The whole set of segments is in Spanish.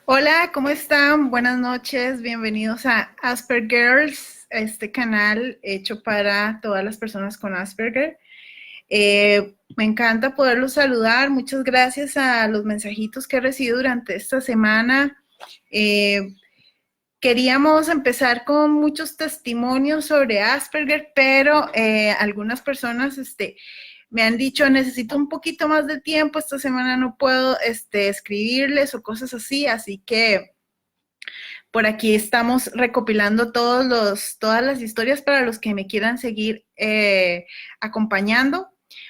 Hola, ¿cómo están? Buenas noches, bienvenidos a Asperger's, este canal hecho para todas las personas con Asperger. Me encanta poderlos saludar, muchas gracias a los mensajitos que he recibido durante esta semana. Eh, Queríamos empezar con muchos testimonios sobre Asperger, pero algunas personas me han dicho, necesito un poquito más de tiempo, esta semana no puedo escribirles o cosas así, así que por aquí estamos recopilando todas las historias para los que me quieran seguir acompañando.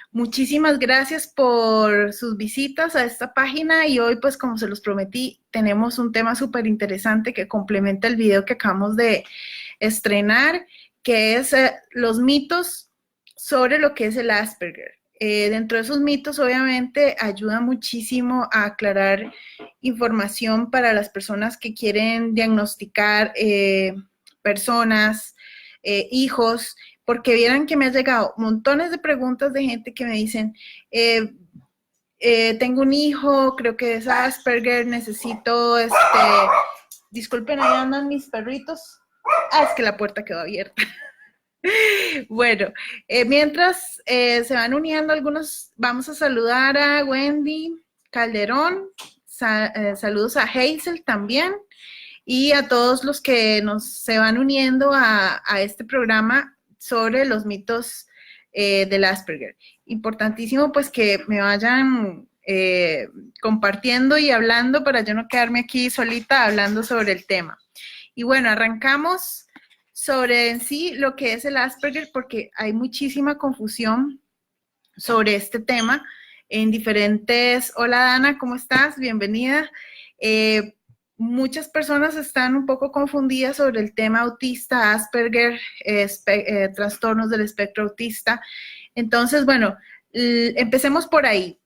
Muchísimas gracias por sus visitas a esta página y hoy, pues como se los prometí, tenemos un tema súper interesante que complementa el video que acabamos de estrenar, que es los mitos sobre lo que es el Asperger. Dentro de esos mitos, obviamente, ayuda muchísimo a aclarar información para las personas que quieren diagnosticar personas, hijos, porque vieran que me ha llegado montones de preguntas de gente que me dicen, eh, tengo un hijo, creo que es Asperger, necesito, disculpen, ahí andan mis perritos. Ah, es que la puerta quedó abierta. Bueno, mientras se van uniendo algunos, vamos a saludar a Wendy Calderón, saludos a Hazel también y a todos los que se van uniendo a este programa sobre los mitos del Asperger. Importantísimo pues que me vayan compartiendo y hablando para yo no quedarme aquí solita hablando sobre el tema. Y bueno, arrancamos sobre en sí lo que es el Asperger porque hay muchísima confusión sobre este tema en diferentes... Hola Dana, ¿cómo estás? Bienvenida. Muchas personas están un poco confundidas sobre el tema autista, Asperger, trastornos del espectro autista. Entonces, bueno, empecemos por ahí.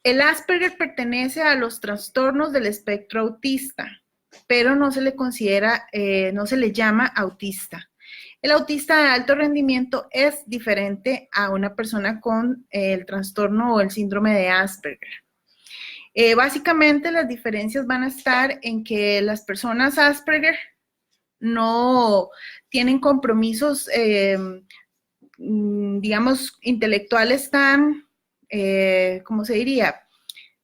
El Asperger pertenece a los trastornos del espectro autista, pero no se le considera, no se le llama autista. El autista de alto rendimiento es diferente a una persona con el trastorno o el síndrome de Asperger. Básicamente las diferencias van a estar en que las personas Asperger no tienen compromisos, digamos, intelectuales tan, ¿cómo se diría?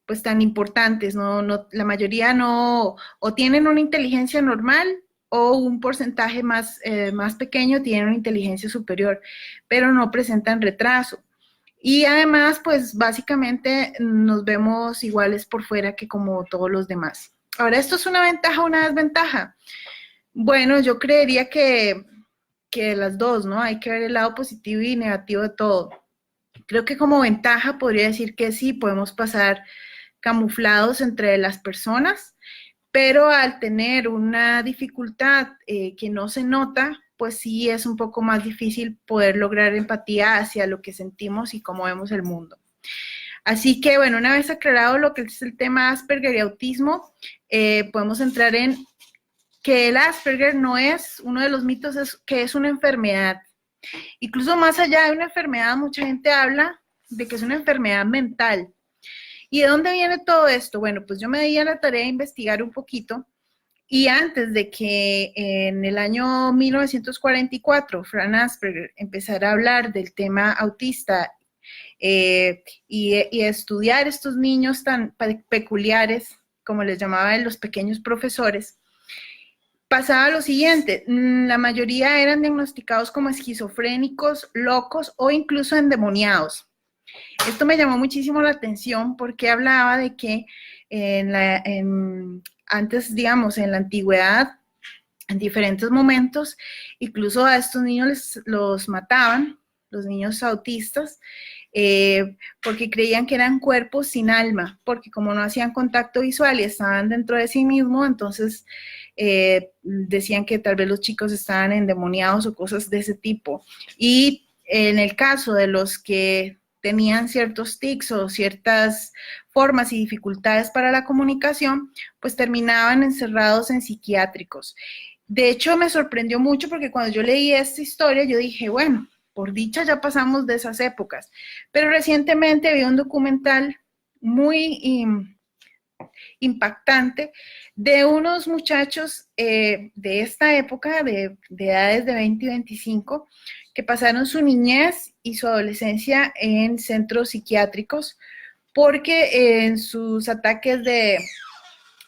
Pues tan importantes, la mayoría no, o tienen una inteligencia normal o un porcentaje más pequeño tienen una inteligencia superior, pero no presentan retraso. Y además, pues básicamente nos vemos iguales por fuera que como todos los demás. Ahora, ¿esto es una ventaja o una desventaja? Bueno, yo creería que las dos, ¿no? Hay que ver el lado positivo y negativo de todo. Creo que como ventaja podría decir que sí, podemos pasar camuflados entre las personas, pero al tener una dificultad que no se nota, pues sí es un poco más difícil poder lograr empatía hacia lo que sentimos y cómo vemos el mundo. Así que, bueno, una vez aclarado lo que es el tema Asperger y autismo, podemos entrar en que el Asperger no es, uno de los mitos es que es una enfermedad. Incluso más allá de una enfermedad, mucha gente habla de que es una enfermedad mental. ¿Y de dónde viene todo esto? Bueno, pues yo me di a la tarea de investigar un poquito y antes de que en el año 1944 Franz Asperger empezara a hablar del tema autista y estudiar estos niños tan peculiares, como les llamaban los pequeños profesores, pasaba lo siguiente, la mayoría eran diagnosticados como esquizofrénicos, locos o incluso endemoniados. Esto me llamó muchísimo la atención porque hablaba de que antes, digamos, en la antigüedad, en diferentes momentos, incluso a estos niños los mataban, los niños autistas, porque creían que eran cuerpos sin alma, porque como no hacían contacto visual y estaban dentro de sí mismos, entonces decían que tal vez los chicos estaban endemoniados o cosas de ese tipo. Y en el caso de los que tenían ciertos tics o ciertas formas y dificultades para la comunicación, pues terminaban encerrados en psiquiátricos. De hecho, me sorprendió mucho porque cuando yo leí esta historia, yo dije, bueno, por dicha ya pasamos de esas épocas. Pero recientemente vi un documental muy impactante de unos muchachos de esta época, de edades de 20 y 25, que pasaron su niñez y su adolescencia en centros psiquiátricos porque en sus ataques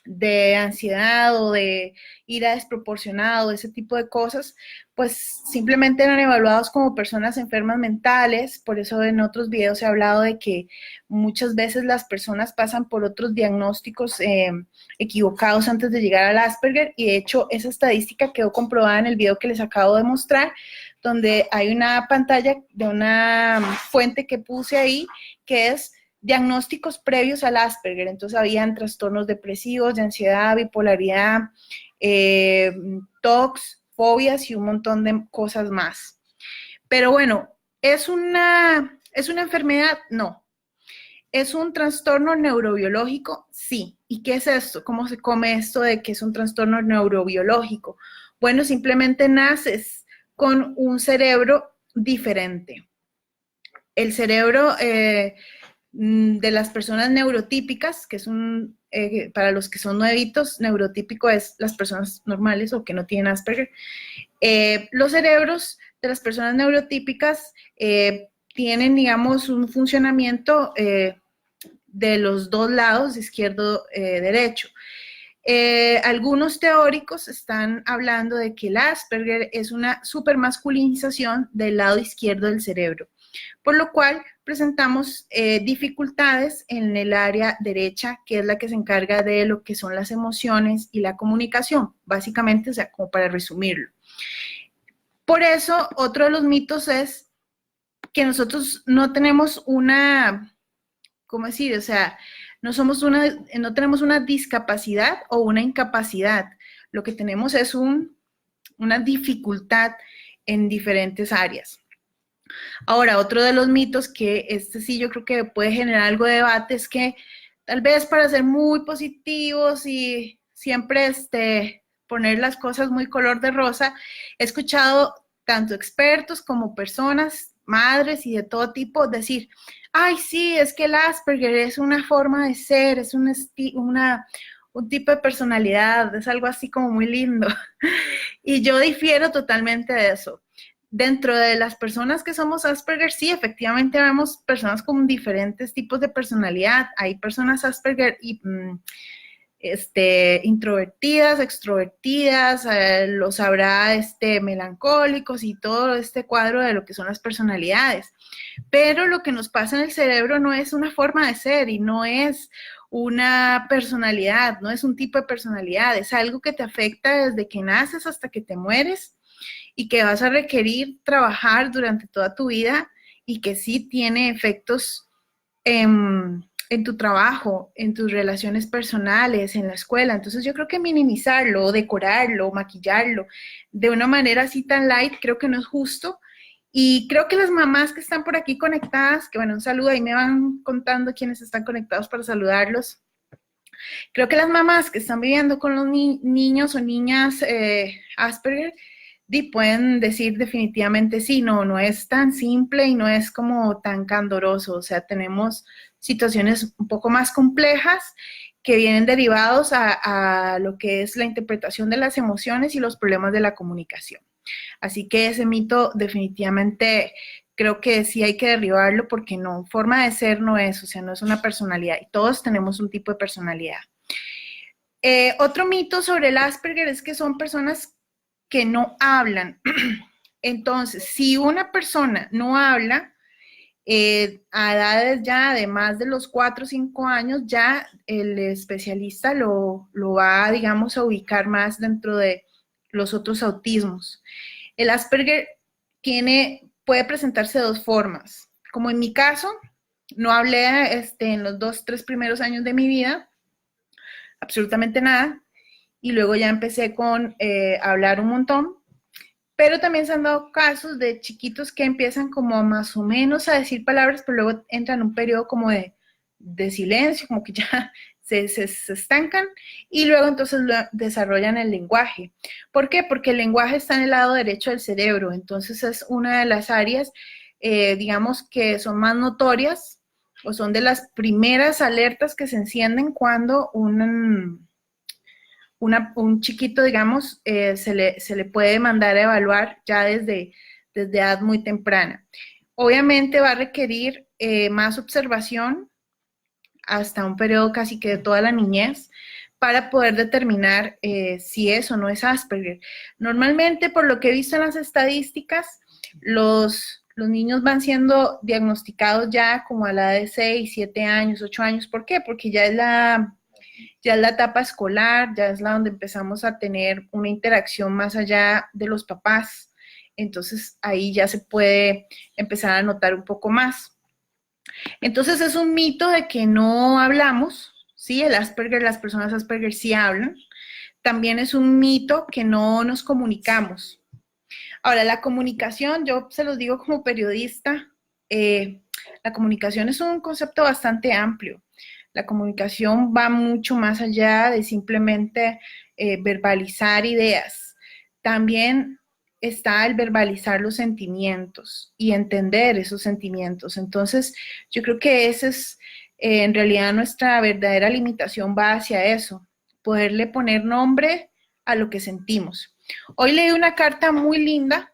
de ansiedad o de ira desproporcionada, ese tipo de cosas, pues simplemente eran evaluados como personas enfermas mentales. Por eso en otros videos he hablado de que muchas veces las personas pasan por otros diagnósticos equivocados antes de llegar al Asperger, y de hecho esa estadística quedó comprobada en el video que les acabo de mostrar, donde hay una pantalla de una fuente que puse ahí, que es diagnósticos previos al Asperger. Entonces habían trastornos depresivos, de ansiedad, bipolaridad, TOCs, fobias y un montón de cosas más. Pero bueno, ¿es una enfermedad? No. ¿Es un trastorno neurobiológico? Sí. ¿Y qué es esto? ¿Cómo se come esto de que es un trastorno neurobiológico? Bueno, simplemente naces con un cerebro diferente. El cerebro de las personas neurotípicas, que es para los que son nuevitos, neurotípico es las personas normales o que no tienen Asperger. Los cerebros de las personas neurotípicas tienen, digamos, un funcionamiento de los dos lados, izquierdo, derecho. Algunos teóricos están hablando de que el Asperger es una supermasculinización del lado izquierdo del cerebro, por lo cual presentamos dificultades en el área derecha, que es la que se encarga de lo que son las emociones y la comunicación, básicamente, o sea, como para resumirlo. Por eso, otro de los mitos es que nosotros no tenemos una, ¿cómo decir? O sea, no tenemos una discapacidad o una incapacidad. Lo que tenemos es una dificultad en diferentes áreas. Ahora, otro de los mitos, que sí yo creo que puede generar algo de debate, es que tal vez para ser muy positivos y siempre poner las cosas muy color de rosa, he escuchado tanto expertos como personas, madres y de todo tipo decir, ay, sí, es que el Asperger es una forma de ser, es un tipo de personalidad, es algo así como muy lindo. Y yo difiero totalmente de eso. Dentro de las personas que somos Asperger, sí, efectivamente vemos personas con diferentes tipos de personalidad. Hay personas Asperger introvertidas, extrovertidas, los habrá melancólicos y todo este cuadro de lo que son las personalidades. Pero lo que nos pasa en el cerebro no es una forma de ser y no es una personalidad, no es un tipo de personalidad, es algo que te afecta desde que naces hasta que te mueres y que vas a requerir trabajar durante toda tu vida y que sí tiene efectos en tu trabajo, en tus relaciones personales, en la escuela. Entonces yo creo que minimizarlo, decorarlo, maquillarlo de una manera así tan light, creo que no es justo. Y creo que las mamás que están por aquí conectadas, que bueno, un saludo, ahí me van contando quiénes están conectados para saludarlos. Creo que las mamás que están viviendo con los niños o niñas Asperger, pueden decir definitivamente sí, no es tan simple y no es como tan candoroso. O sea, tenemos situaciones un poco más complejas que vienen derivados a lo que es la interpretación de las emociones y los problemas de la comunicación. Así que ese mito definitivamente creo que sí hay que derribarlo, porque no, forma de ser no es, o sea, no es una personalidad y todos tenemos un tipo de personalidad. Otro mito sobre el Asperger es que son personas que no hablan. Entonces, si una persona no habla, a edades ya de más de los 4 o 5 años, ya el especialista lo va, digamos, a ubicar más dentro de los otros autismos. El Asperger puede presentarse de dos formas. Como en mi caso, no hablé en los 2, 3 primeros años de mi vida, absolutamente nada, y luego ya empecé con hablar un montón, pero también se han dado casos de chiquitos que empiezan como más o menos a decir palabras, pero luego entran en un periodo como de silencio, como que ya se estancan, y luego entonces desarrollan el lenguaje. ¿Por qué? Porque el lenguaje está en el lado derecho del cerebro, entonces es una de las áreas, digamos, que son más notorias o son de las primeras alertas que se encienden cuando un chiquito, digamos, se le puede mandar a evaluar ya desde edad muy temprana. Obviamente va a requerir más observación hasta un periodo casi que de toda la niñez para poder determinar si es o no es Asperger. Normalmente, por lo que he visto en las estadísticas, los niños van siendo diagnosticados ya como a la edad de 6, 7 años, 8 años. ¿Por qué? Porque ya es la etapa escolar, ya es la donde empezamos a tener una interacción más allá de los papás. Entonces, ahí ya se puede empezar a notar un poco más. Entonces, es un mito de que no hablamos, ¿sí? El Asperger, las personas Asperger sí hablan. También es un mito que no nos comunicamos. Ahora, la comunicación, yo se los digo como periodista, la comunicación es un concepto bastante amplio. La comunicación va mucho más allá de simplemente verbalizar ideas. También está el verbalizar los sentimientos y entender esos sentimientos. Entonces, yo creo que esa es, en realidad, nuestra verdadera limitación va hacia eso, poderle poner nombre a lo que sentimos. Hoy leí una carta muy linda,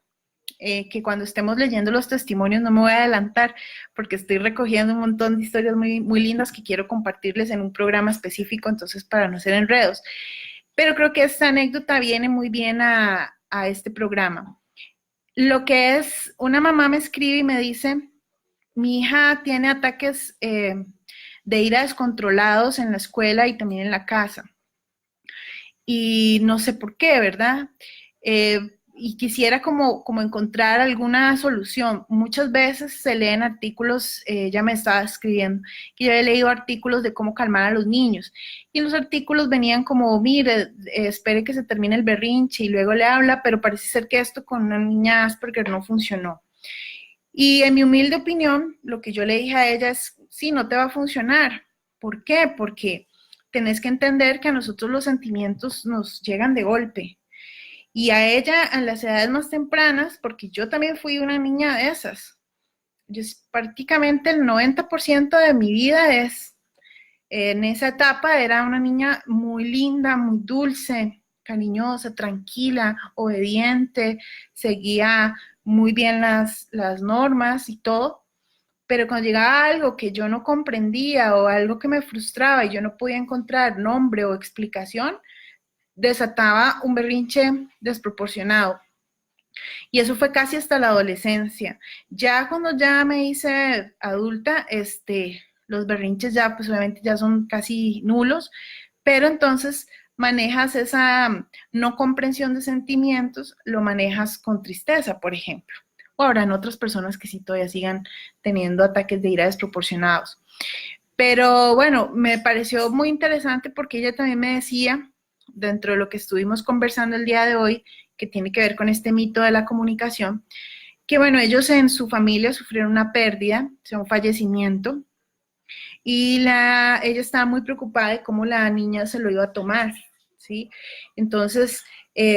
que cuando estemos leyendo los testimonios no me voy a adelantar porque estoy recogiendo un montón de historias muy, muy lindas que quiero compartirles en un programa específico, entonces para no hacer enredos. Pero creo que esta anécdota viene muy bien a este programa. Lo que es, una mamá me escribe y me dice, mi hija tiene ataques de ira descontrolados en la escuela y también en la casa. Y no sé por qué, ¿verdad? Y quisiera como encontrar alguna solución. Muchas veces se leen artículos, ya me estaba escribiendo, que yo he leído artículos de cómo calmar a los niños. Y los artículos venían como, mire, espere que se termine el berrinche y luego le habla, pero parece ser que esto con una niña Asperger no funcionó. Y en mi humilde opinión, lo que yo le dije a ella es, sí, no te va a funcionar. ¿Por qué? Porque tenés que entender que a nosotros los sentimientos nos llegan de golpe. Y a ella, en las edades más tempranas, porque yo también fui una niña de esas. Yo, prácticamente el 90% de mi vida en esa etapa era una niña muy linda, muy dulce, cariñosa, tranquila, obediente, seguía muy bien las normas y todo. Pero cuando llegaba algo que yo no comprendía o algo que me frustraba y yo no podía encontrar nombre o explicación, desataba un berrinche desproporcionado. Y eso fue casi hasta la adolescencia. Ya cuando ya me hice adulta, los berrinches ya pues obviamente ya son casi nulos, pero entonces manejas esa no comprensión de sentimientos, lo manejas con tristeza, por ejemplo. O habrán otras personas que sí todavía sigan teniendo ataques de ira desproporcionados. Pero bueno, me pareció muy interesante porque ella también me decía, dentro de lo que estuvimos conversando el día de hoy, que tiene que ver con este mito de la comunicación, que bueno, ellos en su familia sufrieron una pérdida, o sea, un fallecimiento, y ella estaba muy preocupada de cómo la niña se lo iba a tomar, ¿sí? Entonces,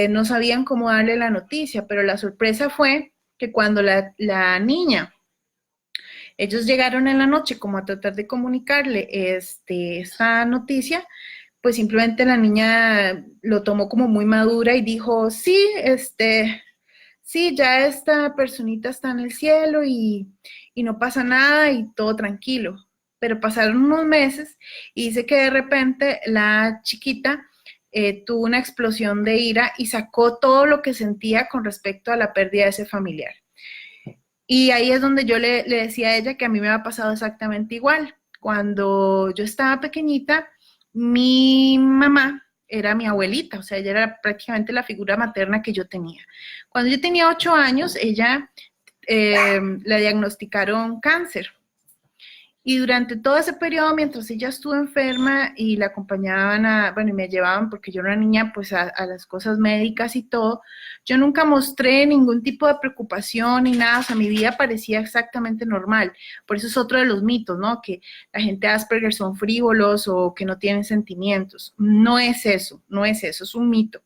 no sabían cómo darle la noticia, pero la sorpresa fue que cuando la niña, ellos llegaron en la noche como a tratar de comunicarle esta noticia, pues simplemente la niña lo tomó como muy madura y dijo, sí, sí, ya esta personita está en el cielo y no pasa nada y todo tranquilo. Pero pasaron unos meses y dice que de repente la chiquita tuvo una explosión de ira y sacó todo lo que sentía con respecto a la pérdida de ese familiar. Y ahí es donde yo le decía a ella que a mí me había pasado exactamente igual. Cuando yo estaba pequeñita, mi mamá era mi abuelita, o sea, ella era prácticamente la figura materna que yo tenía. Cuando yo tenía 8 años, ella le diagnosticaron cáncer. Y durante todo ese periodo, mientras ella estuvo enferma y la acompañaban y me llevaban, porque yo era una niña, pues a las cosas médicas y todo, yo nunca mostré ningún tipo de preocupación ni nada, o sea, mi vida parecía exactamente normal. Por eso es otro de los mitos, ¿no? Que la gente Asperger son frívolos o que no tienen sentimientos. No es eso, no es eso, es un mito.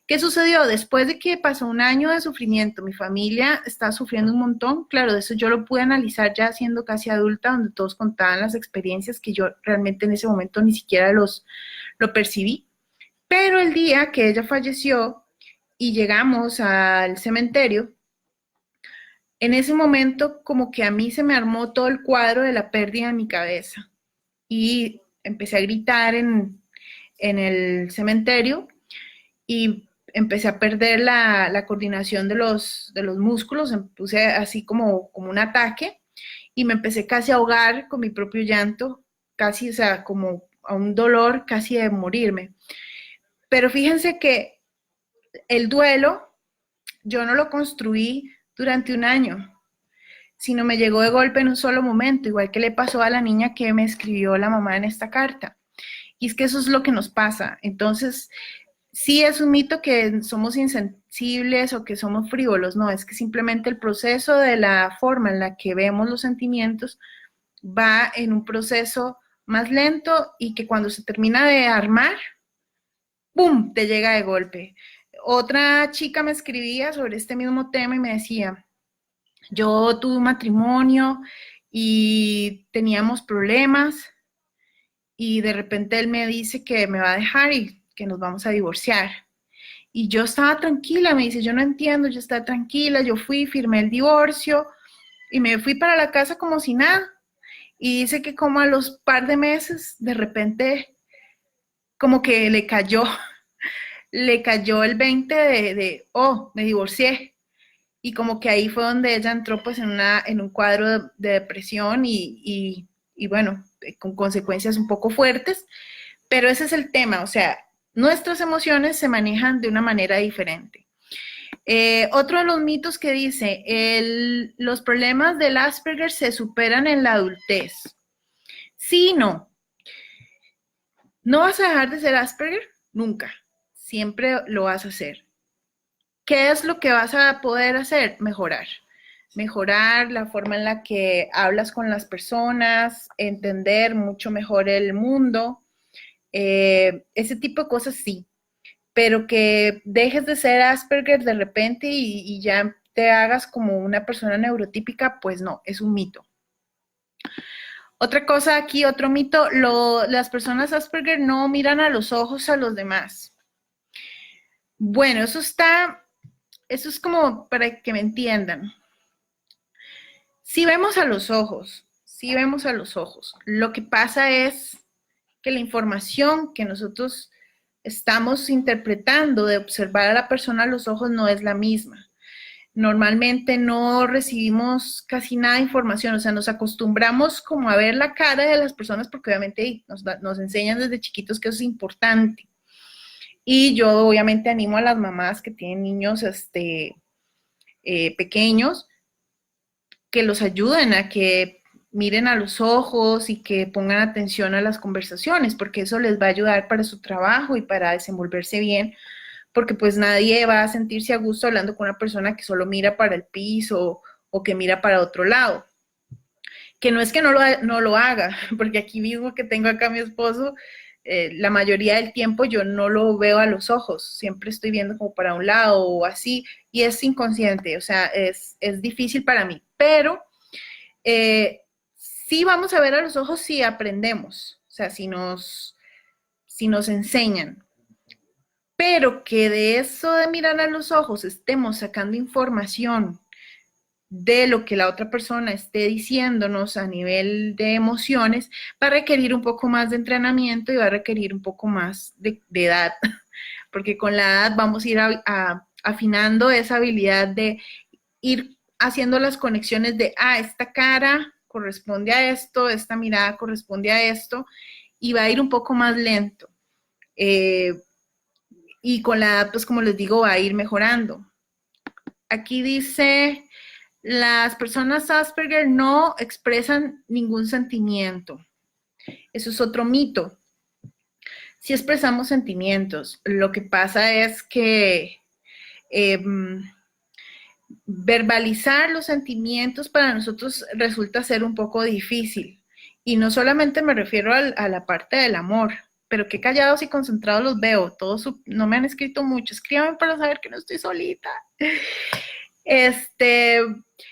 ¿Qué sucedió? Después de que pasó un año de sufrimiento, mi familia estaba sufriendo un montón. Claro, de eso yo lo pude analizar ya siendo casi adulta, donde todos contaban las experiencias que yo realmente en ese momento ni siquiera lo percibí. Pero el día que ella falleció y llegamos al cementerio, en ese momento como que a mí se me armó todo el cuadro de la pérdida en mi cabeza y empecé a gritar en el cementerio y empecé a perder la coordinación de los músculos, me puse así como un ataque y me empecé casi a ahogar con mi propio llanto, casi, o sea, como a un dolor casi de morirme. Pero fíjense que el duelo yo no lo construí durante un año, sino me llegó de golpe en un solo momento, igual que le pasó a la niña que me escribió la mamá en esta carta. Y es que eso es lo que nos pasa. Entonces, sí es un mito que somos insensibles o que somos frívolos, no, es que simplemente el proceso de la forma en la que vemos los sentimientos va en un proceso más lento y que cuando se termina de armar, ¡pum!, te llega de golpe. Otra chica me escribía sobre este mismo tema y me decía, yo tuve un matrimonio y teníamos problemas y de repente él me dice que me va a dejar y que nos vamos a divorciar. Y yo estaba tranquila, me dice, yo no entiendo, yo estaba tranquila, yo fui, firmé el divorcio y me fui para la casa como si nada. Y dice que como a los par de meses, de repente, como que le cayó el 20 oh, me divorcié. Y como que ahí fue donde ella entró pues en un cuadro de depresión y bueno, con consecuencias un poco fuertes, pero ese es el tema, o sea, nuestras emociones se manejan de una manera diferente. Otro de los mitos que dice, los problemas del Asperger se superan en la adultez. Sí, no. No vas a dejar de ser Asperger, nunca. Siempre lo vas a hacer. ¿Qué es lo que vas a poder hacer? Mejorar. Mejorar la forma en la que hablas con las personas, entender mucho mejor el mundo, ese tipo de cosas sí, pero que dejes de ser Asperger de repente y ya te hagas como una persona neurotípica, pues no, es un mito. Otra cosa aquí, otro mito, las personas Asperger no miran a los ojos a los demás. Bueno, eso es como para que me entiendan. Si vemos a los ojos, si vemos a los ojos, lo que pasa es que la información que nosotros estamos interpretando de observar a la persona a los ojos no es la misma. Normalmente no recibimos casi nada de información, o sea, nos acostumbramos como a ver la cara de las personas porque obviamente nos enseñan desde chiquitos que eso es importante. Y yo obviamente animo a las mamás que tienen niños pequeños que los ayuden a que miren a los ojos y que pongan atención a las conversaciones, porque eso les va a ayudar para su trabajo y para desenvolverse bien, porque pues nadie va a sentirse a gusto hablando con una persona que solo mira para el piso o que mira para otro lado. Que no es que no lo haga, porque aquí mismo que tengo acá a mi esposo, la mayoría del tiempo yo no lo veo a los ojos, siempre estoy viendo como para un lado o así, y es inconsciente, o sea, es difícil para mí, pero sí vamos a ver a los ojos si aprendemos, o sea, si nos enseñan, pero que de eso de mirar a los ojos estemos sacando información de lo que la otra persona esté diciéndonos a nivel de emociones, va a requerir un poco más de entrenamiento y va a requerir un poco más de edad, porque con la edad vamos a ir afinando esa habilidad de ir haciendo las conexiones de, esta cara corresponde a esto, esta mirada corresponde a esto, y va a ir un poco más lento. Y con la edad, pues como les digo, va a ir mejorando. Aquí dice, las personas Asperger no expresan ningún sentimiento. Eso es otro mito. Sí expresamos sentimientos. Lo que pasa es que verbalizar los sentimientos para nosotros resulta ser un poco difícil. Y no solamente me refiero a la parte del amor, pero qué callados y concentrados los veo. Todos no me han escrito mucho. Escríbanme para saber que no estoy solita.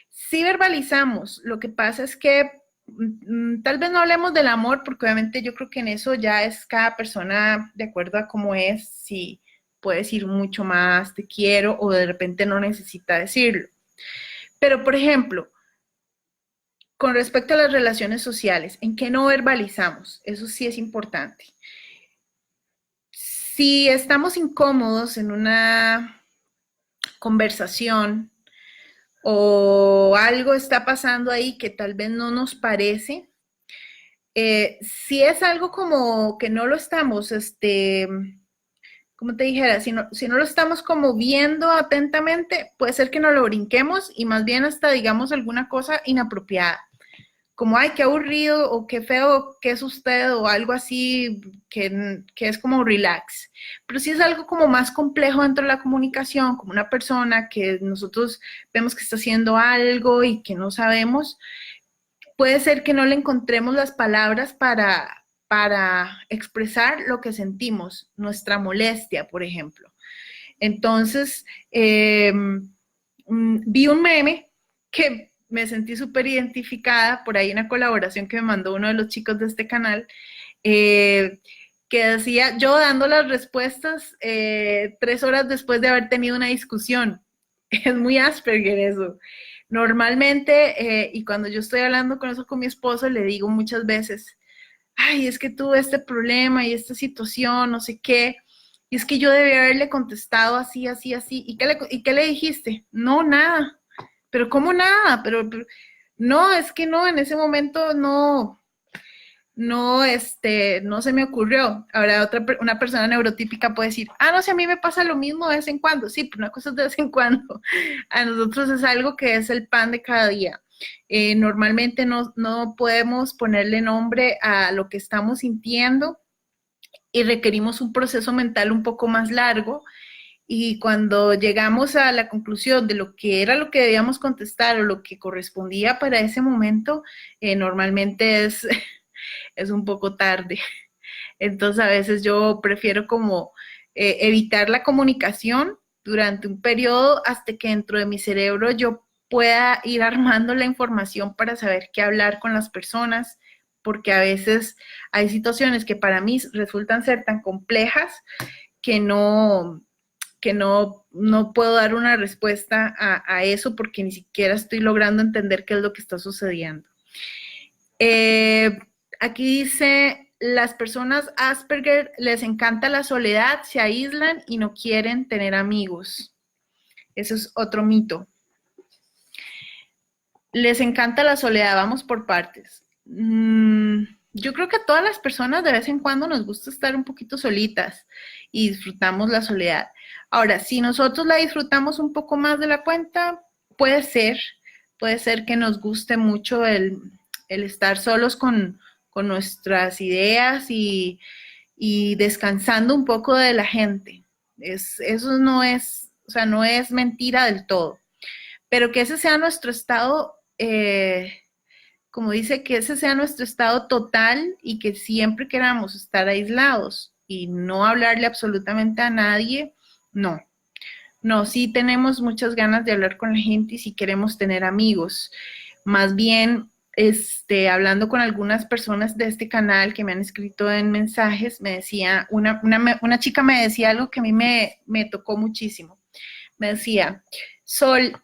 Sí verbalizamos. Lo que pasa es que tal vez no hablemos del amor, porque obviamente yo creo que en eso ya es cada persona de acuerdo a cómo es, si puede decir mucho más, te quiero, o de repente no necesita decirlo. Pero, por ejemplo, con respecto a las relaciones sociales, ¿en qué no verbalizamos? Eso sí es importante. Si estamos incómodos en una conversación o algo está pasando ahí que tal vez no nos parece, si es algo como que no lo estamos, como te dijera, si no lo estamos como viendo atentamente, puede ser que no lo brinquemos y más bien hasta digamos alguna cosa inapropiada, como, ay, qué aburrido o qué feo que es usted o algo así que es como relax. Pero si es algo como más complejo dentro de la comunicación, como una persona que nosotros vemos que está haciendo algo y que no sabemos, puede ser que no le encontremos las palabras para expresar lo que sentimos, nuestra molestia, por ejemplo. Entonces, vi un meme que me sentí súper identificada, por ahí una colaboración que me mandó uno de los chicos de este canal, que decía, yo dando las respuestas 3 horas después de haber tenido una discusión. Es muy Asperger eso. Normalmente, y cuando yo estoy hablando con eso con mi esposo, le digo muchas veces, ay, es que tuve este problema y esta situación, no sé qué, y es que yo debí haberle contestado así, así, así, ¿y qué le dijiste? No, nada, pero ¿cómo nada? Pero no, es que no, en ese momento no se me ocurrió. Ahora una persona neurotípica puede decir, ah, no sé, a mí me pasa lo mismo de vez en cuando. Sí, pero una cosa es de vez en cuando. A nosotros es algo que es el pan de cada día. Normalmente no podemos ponerle nombre a lo que estamos sintiendo y requerimos un proceso mental un poco más largo. Y cuando llegamos a la conclusión de lo que era lo que debíamos contestar o lo que correspondía para ese momento, normalmente es un poco tarde. Entonces a veces yo prefiero como evitar la comunicación durante un periodo hasta que dentro de mi cerebro yo pueda ir armando la información para saber qué hablar con las personas, porque a veces hay situaciones que para mí resultan ser tan complejas que no puedo dar una respuesta a eso porque ni siquiera estoy logrando entender qué es lo que está sucediendo. Aquí dice, las personas Asperger les encanta la soledad, se aíslan y no quieren tener amigos. Eso es otro mito. Les encanta la soledad, vamos por partes. Yo creo que a todas las personas de vez en cuando nos gusta estar un poquito solitas y disfrutamos la soledad. Ahora, si nosotros la disfrutamos un poco más de la cuenta, puede ser que nos guste mucho el estar solos con nuestras ideas y descansando un poco de la gente. Eso no es, o sea, no es mentira del todo. Pero que ese sea nuestro estado, como dice, que ese sea nuestro estado total y que siempre queramos estar aislados y no hablarle absolutamente a nadie, no. No, sí tenemos muchas ganas de hablar con la gente y sí queremos tener amigos. Más bien, hablando con algunas personas de este canal que me han escrito en mensajes, me decía, una chica me decía algo que a mí me tocó muchísimo. Me decía, Sol,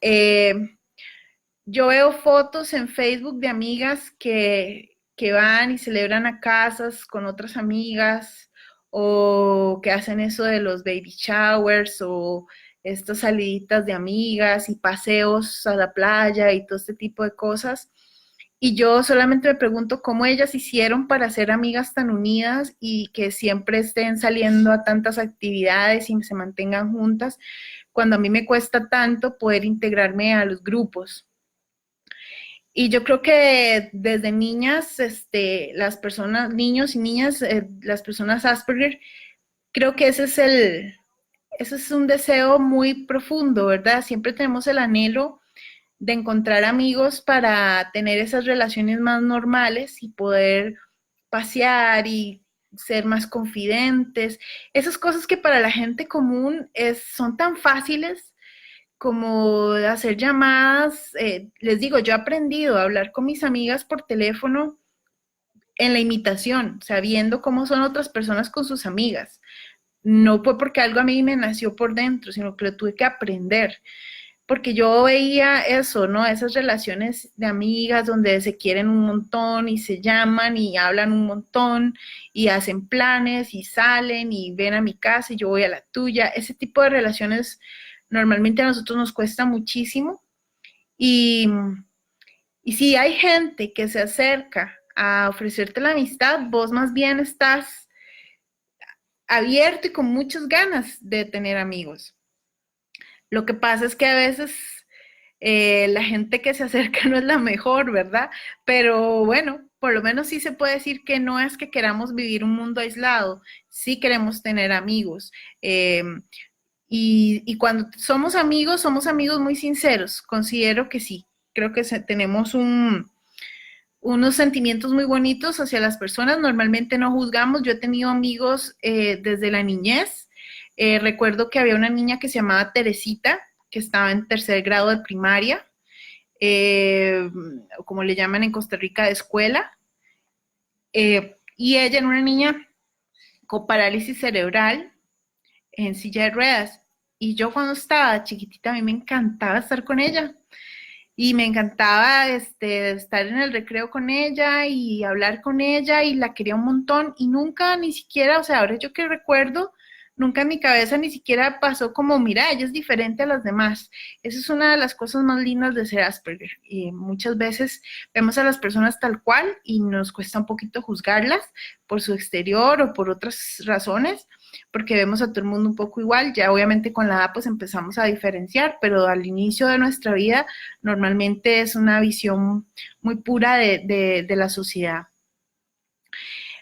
yo veo fotos en Facebook de amigas que van y celebran a casas con otras amigas o que hacen eso de los baby showers o estas saliditas de amigas y paseos a la playa y todo este tipo de cosas. Y yo solamente me pregunto cómo ellas hicieron para ser amigas tan unidas y que siempre estén saliendo a tantas actividades y se mantengan juntas, cuando a mí me cuesta tanto poder integrarme a los grupos. Y yo creo que desde niñas, las personas, niños y niñas, las personas Asperger, creo que ese es un deseo muy profundo, ¿verdad? Siempre tenemos el anhelo de encontrar amigos para tener esas relaciones más normales y poder pasear y ser más confidentes, esas cosas que para la gente común son tan fáciles como hacer llamadas. Les digo, yo he aprendido a hablar con mis amigas por teléfono en la imitación, sabiendo cómo son otras personas con sus amigas. No fue porque algo a mí me nació por dentro, sino que lo tuve que aprender. Porque yo veía eso, ¿no? Esas relaciones de amigas donde se quieren un montón y se llaman y hablan un montón y hacen planes y salen y ven a mi casa y yo voy a la tuya. Ese tipo de relaciones normalmente a nosotros nos cuesta muchísimo. Y, y si hay gente que se acerca a ofrecerte la amistad, vos más bien estás abierto y con muchas ganas de tener amigos. Lo que pasa es que a veces la gente que se acerca no es la mejor, ¿verdad? Pero bueno, por lo menos sí se puede decir que no es que queramos vivir un mundo aislado, sí queremos tener amigos. Y cuando somos amigos muy sinceros, considero que sí. Creo que tenemos unos sentimientos muy bonitos hacia las personas, normalmente no juzgamos. Yo he tenido amigos desde la niñez. Recuerdo que había una niña que se llamaba Teresita, que estaba en tercer grado de primaria, como le llaman en Costa Rica, de escuela, y ella era una niña con parálisis cerebral en silla de ruedas, y yo cuando estaba chiquitita a mí me encantaba estar con ella, y me encantaba estar en el recreo con ella y hablar con ella, y la quería un montón, y nunca ni siquiera, o sea, ahora yo que recuerdo, nunca en mi cabeza ni siquiera pasó como, mira, ella es diferente a las demás. Esa es una de las cosas más lindas de ser Asperger. Y muchas veces vemos a las personas tal cual y nos cuesta un poquito juzgarlas por su exterior o por otras razones, porque vemos a todo el mundo un poco igual. Ya obviamente con la edad pues empezamos a diferenciar, pero al inicio de nuestra vida normalmente es una visión muy pura de la sociedad.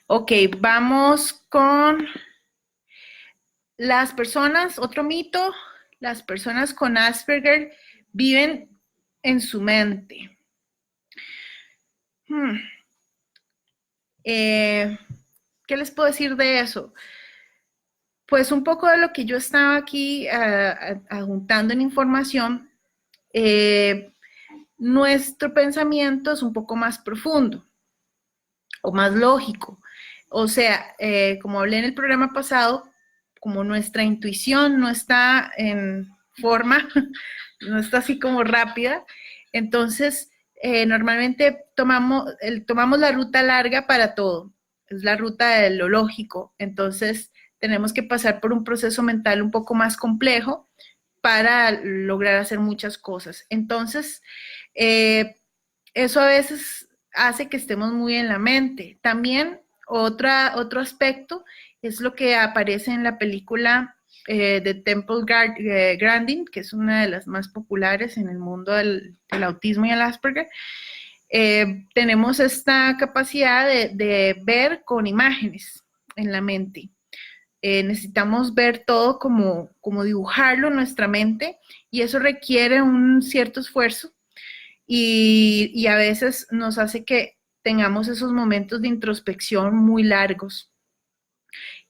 Ok, vamos con las personas, otro mito, las personas con Asperger viven en su mente. ¿Qué les puedo decir de eso? Pues un poco de lo que yo estaba aquí adjuntando en información, nuestro pensamiento es un poco más profundo o más lógico. O sea, como hablé en el programa pasado, como nuestra intuición no está en forma, no está así como rápida, entonces normalmente tomamos la ruta larga para todo, es la ruta de lo lógico, entonces tenemos que pasar por un proceso mental un poco más complejo para lograr hacer muchas cosas. Entonces, eso a veces hace que estemos muy en la mente. También otro aspecto es lo que aparece en la película de Temple Grandin, que es una de las más populares en el mundo del autismo y el Asperger. Tenemos esta capacidad de ver con imágenes en la mente. Necesitamos ver todo como dibujarlo en nuestra mente y eso requiere un cierto esfuerzo y a veces nos hace que tengamos esos momentos de introspección muy largos,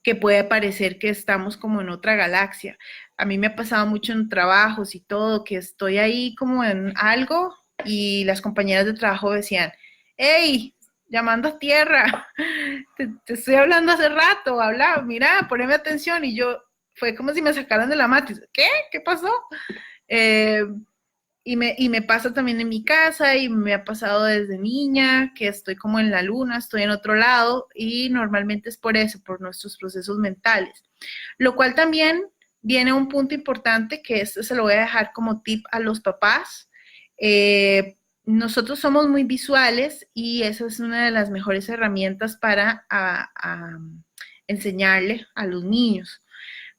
que puede parecer que estamos como en otra galaxia. A mí me ha pasado mucho en trabajos y todo, que estoy ahí como en algo y las compañeras de trabajo decían, hey, llamando a tierra, te estoy hablando hace rato, habla, mira, poneme atención, y yo, fue como si me sacaran de la matriz, ¿qué? ¿Qué pasó? Y me pasa también en mi casa y me ha pasado desde niña, que estoy como en la luna, estoy en otro lado y normalmente es por eso, por nuestros procesos mentales. Lo cual también viene a un punto importante que esto se lo voy a dejar como tip a los papás. Nosotros somos muy visuales y esa es una de las mejores herramientas para enseñarle a los niños,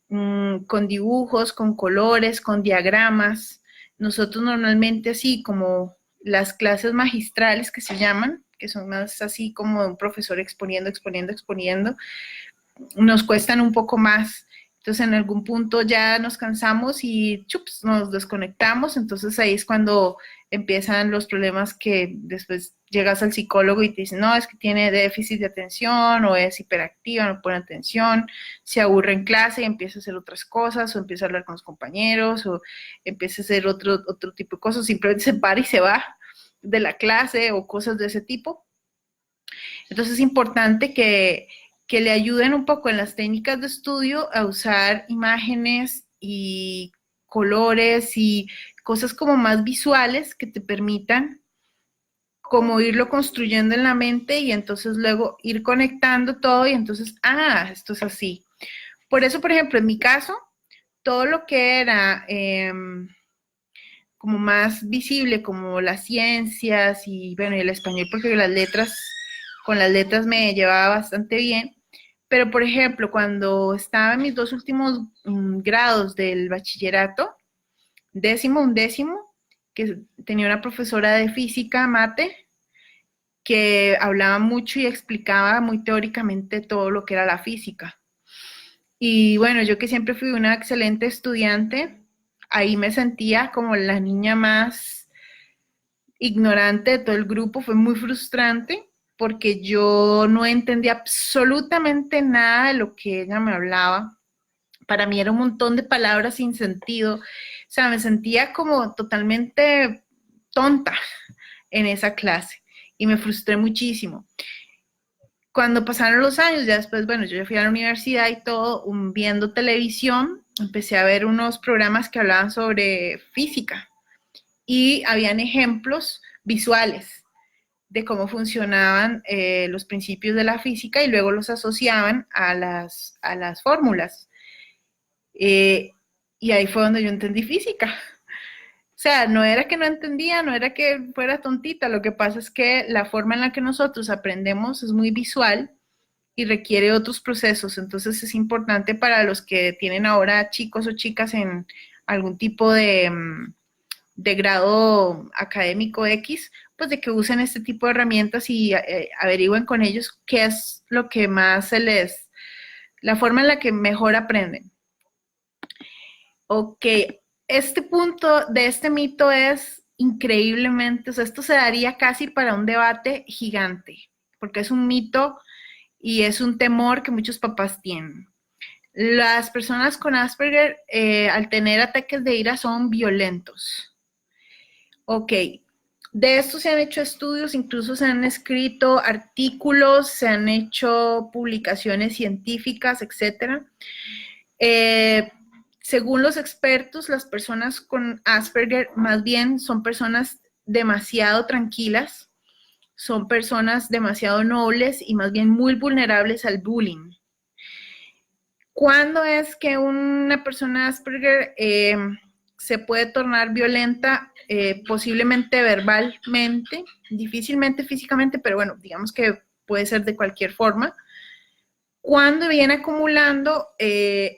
con dibujos, con colores, con diagramas. Nosotros normalmente así como las clases magistrales que se llaman, que son más así como un profesor exponiendo, nos cuestan un poco más. Entonces en algún punto ya nos cansamos y chups, nos desconectamos, entonces ahí es cuando empiezan los problemas que después llegas al psicólogo y te dicen, no, es que tiene déficit de atención o es hiperactiva, no pone atención, se aburre en clase y empieza a hacer otras cosas o empieza a hablar con los compañeros o empieza a hacer otro tipo de cosas, simplemente se para y se va de la clase o cosas de ese tipo. Entonces es importante que le ayuden un poco en las técnicas de estudio a usar imágenes y colores y cosas como más visuales que te permitan como irlo construyendo en la mente y entonces luego ir conectando todo y entonces, esto es así. Por eso, por ejemplo, en mi caso, todo lo que era como más visible, como las ciencias y bueno, y el español, porque con las letras me llevaba bastante bien. Pero, por ejemplo, cuando estaba en mis dos últimos grados del bachillerato, décimo, undécimo, que tenía una profesora de física, mate, que hablaba mucho y explicaba muy teóricamente todo lo que era la física. Y bueno, yo que siempre fui una excelente estudiante, ahí me sentía como la niña más ignorante de todo el grupo, fue muy frustrante porque yo no entendía absolutamente nada de lo que ella me hablaba. Para mí era un montón de palabras sin sentido. O sea, me sentía como totalmente tonta en esa clase y me frustré muchísimo. Cuando pasaron los años, ya después, bueno, yo ya fui a la universidad y todo, viendo televisión, empecé a ver unos programas que hablaban sobre física y habían ejemplos visuales de cómo funcionaban los principios de la física y luego los asociaban a las fórmulas. Y ahí fue donde yo entendí física. O sea, no era que no entendía, no era que fuera tontita, lo que pasa es que la forma en la que nosotros aprendemos es muy visual y requiere otros procesos, entonces es importante para los que tienen ahora chicos o chicas en algún tipo de grado académico X, pues de que usen este tipo de herramientas y averigüen con ellos qué es lo que más la forma en la que mejor aprenden. Ok, este punto de este mito es increíblemente, o sea, esto se daría casi para un debate gigante, porque es un mito y es un temor que muchos papás tienen. Las personas con Asperger, al tener ataques de ira, son violentos. Ok, de esto se han hecho estudios, incluso se han escrito artículos, se han hecho publicaciones científicas, etcétera. Según los expertos, las personas con Asperger más bien son personas demasiado tranquilas, son personas demasiado nobles y más bien muy vulnerables al bullying. ¿Cuándo es que una persona Asperger se puede tornar violenta? Posiblemente verbalmente, difícilmente físicamente, pero bueno, digamos que puede ser de cualquier forma. Cuando viene acumulando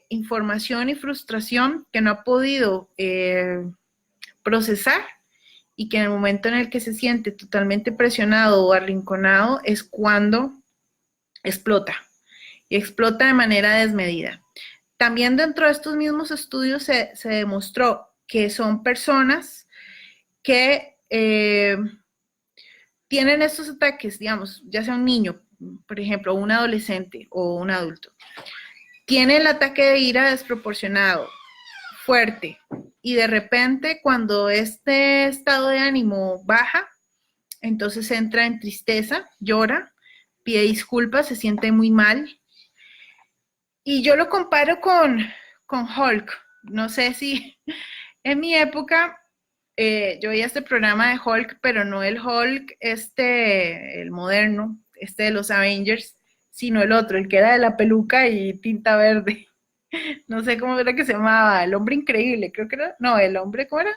información y frustración que no ha podido procesar y que en el momento en el que se siente totalmente presionado o arrinconado es cuando explota y explota de manera desmedida. También dentro de estos mismos estudios se demostró que son personas que tienen estos ataques, digamos, ya sea un niño, por ejemplo, un adolescente o un adulto, tiene el ataque de ira desproporcionado, fuerte, y de repente cuando este estado de ánimo baja, entonces entra en tristeza, llora, pide disculpas, se siente muy mal. Y yo lo comparo con Hulk. No sé si en mi época yo veía este programa de Hulk, pero no el Hulk, el moderno, de los Avengers, sino el otro, el que era de la peluca y tinta verde. No sé cómo era que se llamaba, El Hombre Increíble, creo que era. No, El Hombre, ¿cómo era?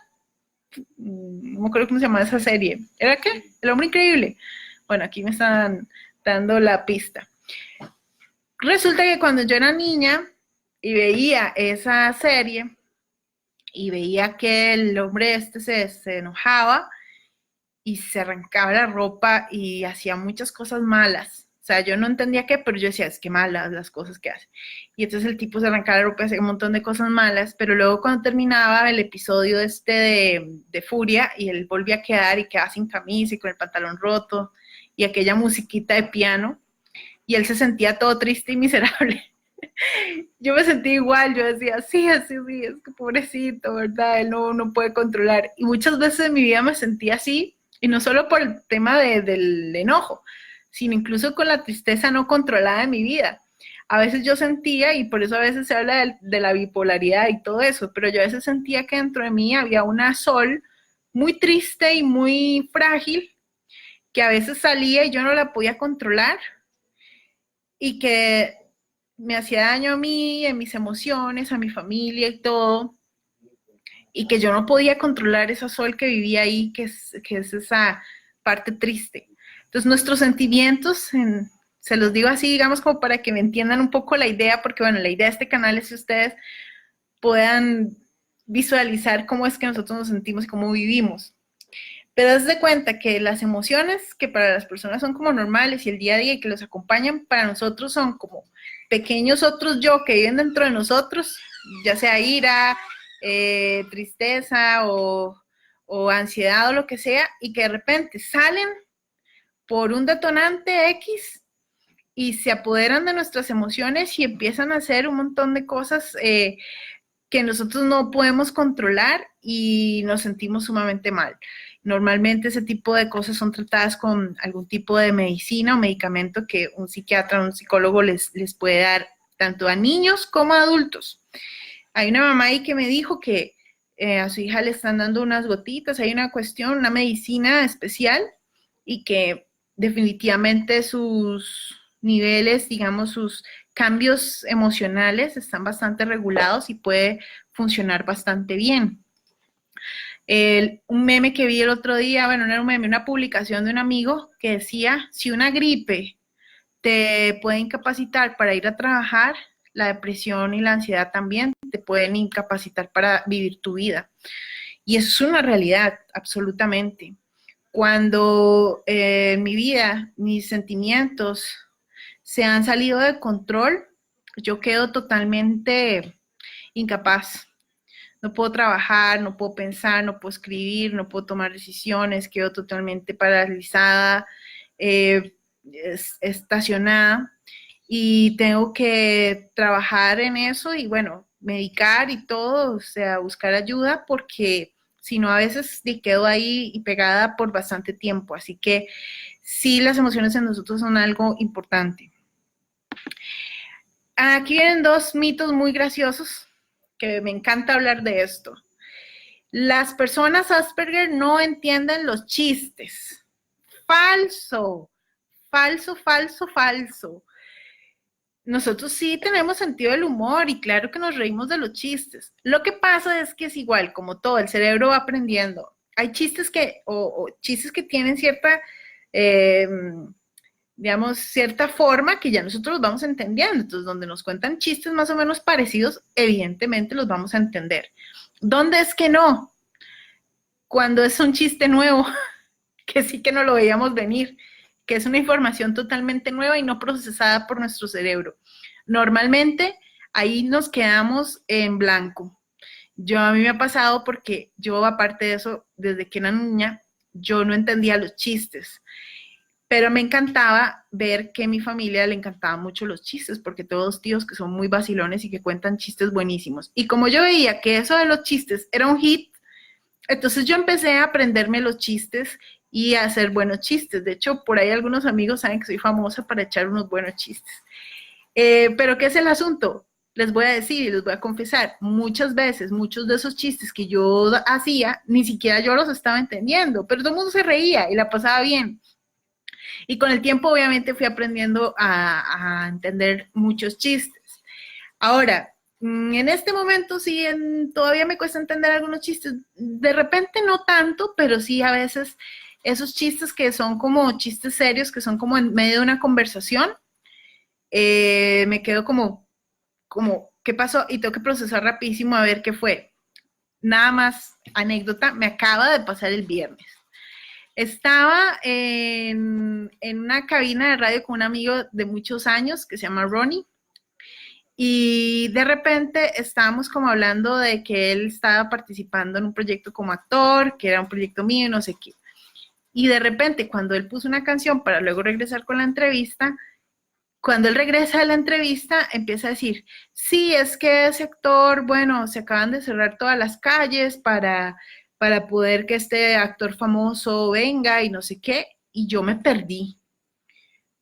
No me acuerdo cómo se llamaba esa serie. ¿Era qué? El Hombre Increíble. Bueno, aquí me están dando la pista. Resulta que cuando yo era niña y veía esa serie y veía que el hombre se enojaba y se arrancaba la ropa y hacía muchas cosas malas. O sea, yo no entendía qué, pero yo decía, es que malas las cosas que hace. Y entonces el tipo se arrancaba la ropa y hacía un montón de cosas malas, pero luego cuando terminaba el episodio de Furia, y él volvía a quedar y quedaba sin camisa y con el pantalón roto, y aquella musiquita de piano, y él se sentía todo triste y miserable. Yo me sentí igual, yo decía, sí, así, sí, es que pobrecito, ¿verdad? Él no puede controlar. Y muchas veces en mi vida me sentí así, y no solo por el tema del enojo, sino incluso con la tristeza no controlada de mi vida. A veces yo sentía, y por eso a veces se habla de la bipolaridad y todo eso, pero yo a veces sentía que dentro de mí había una Sol muy triste y muy frágil, que a veces salía y yo no la podía controlar, y que me hacía daño a mí, a mis emociones, a mi familia y todo, y que yo no podía controlar esa Sol que vivía ahí, que es esa parte triste. Entonces nuestros sentimientos, se los digo así, digamos, como para que me entiendan un poco la idea, porque bueno, la idea de este canal es que ustedes puedan visualizar cómo es que nosotros nos sentimos y cómo vivimos. Pero haz de cuenta que las emociones que para las personas son como normales y el día a día y que los acompañan, para nosotros son como pequeños otros yo que viven dentro de nosotros, ya sea ira, tristeza o ansiedad o lo que sea, y que de repente salen por un detonante X y se apoderan de nuestras emociones y empiezan a hacer un montón de cosas que nosotros no podemos controlar y nos sentimos sumamente mal. Normalmente ese tipo de cosas son tratadas con algún tipo de medicina o medicamento que un psiquiatra o un psicólogo les puede dar tanto a niños como a adultos. Hay una mamá ahí que me dijo que a su hija le están dando unas gotitas, hay una cuestión, una medicina especial y que definitivamente sus niveles, digamos, sus cambios emocionales están bastante regulados y puede funcionar bastante bien. Un meme que vi el otro día, bueno, no era un meme, una publicación de un amigo que decía, si una gripe te puede incapacitar para ir a trabajar, la depresión y la ansiedad también te pueden incapacitar para vivir tu vida. Y eso es una realidad, absolutamente. Cuando en mi vida mis sentimientos se han salido de control, yo quedo totalmente incapaz. No puedo trabajar, no puedo pensar, no puedo escribir, no puedo tomar decisiones, quedo totalmente paralizada, estacionada, y tengo que trabajar en eso y bueno, medicar y todo, o sea, buscar ayuda porque si no a veces quedo ahí y pegada por bastante tiempo. Así que sí, las emociones en nosotros son algo importante. Aquí vienen dos mitos muy graciosos que me encanta hablar de esto. Las personas Asperger no entienden los chistes. Falso, falso, falso, falso. Nosotros sí tenemos sentido del humor y claro que nos reímos de los chistes. Lo que pasa es que es igual, como todo, el cerebro va aprendiendo. Hay chistes o chistes que tienen cierta, digamos, cierta forma que ya nosotros los vamos entendiendo. Entonces, donde nos cuentan chistes más o menos parecidos, evidentemente los vamos a entender. ¿Dónde es que no? Cuando es un chiste nuevo, que sí que no lo veíamos venir, que es una información totalmente nueva y no procesada por nuestro cerebro. Normalmente ahí nos quedamos en blanco. A mí me ha pasado porque yo, aparte de eso, desde que era niña, yo no entendía los chistes, pero me encantaba ver que a mi familia le encantaban mucho los chistes, porque todos tíos que son muy vacilones y que cuentan chistes buenísimos. Y como yo veía que eso de los chistes era un hit, entonces yo empecé a aprenderme los chistes y a hacer buenos chistes. De hecho, por ahí algunos amigos saben que soy famosa para echar unos buenos chistes. Pero ¿qué es el asunto? Les voy a decir y les voy a confesar, muchas veces, muchos de esos chistes que yo hacía, ni siquiera yo los estaba entendiendo, pero todo el mundo se reía y la pasaba bien. Y con el tiempo, obviamente, fui aprendiendo a entender muchos chistes. Ahora, en este momento sí, todavía me cuesta entender algunos chistes. De repente no tanto, pero sí a veces esos chistes que son como chistes serios, que son como en medio de una conversación, me quedo como, ¿qué pasó? Y tengo que procesar rapidísimo a ver qué fue. Nada más, anécdota, me acaba de pasar el viernes. Estaba en una cabina de radio con un amigo de muchos años que se llama Ronnie. Y de repente estábamos como hablando de que él estaba participando en un proyecto como actor, que era un proyecto mío, no sé qué. Y de repente, cuando él puso una canción para luego regresar con la entrevista, cuando él regresa de la entrevista, empieza a decir, sí, es que ese actor, bueno, se acaban de cerrar todas las calles para poder que este actor famoso venga y no sé qué. Y yo me perdí,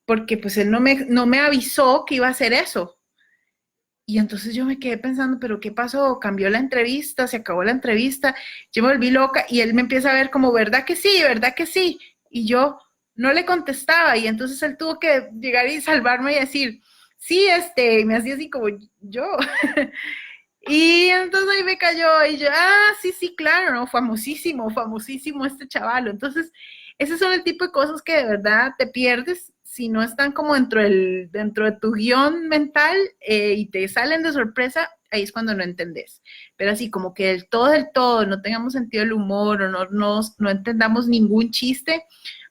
porque pues él no me avisó que iba a hacer eso. Y entonces yo me quedé pensando, pero ¿qué pasó? ¿Cambió la entrevista? ¿Se acabó la entrevista? Yo me volví loca y él me empieza a ver como, ¿verdad que sí? ¿Verdad que sí? Y yo no le contestaba y entonces él tuvo que llegar y salvarme y decir, sí, y me hacía así como yo. Y entonces ahí me cayó y yo, sí, sí, claro, ¿no? Famosísimo, famosísimo este chavalo. Entonces, esos son el tipo de cosas que de verdad te pierdes si no están como dentro de tu guión mental y te salen de sorpresa, ahí es cuando no entendés. Pero así como que del todo, no tengamos sentido del humor o no entendamos ningún chiste,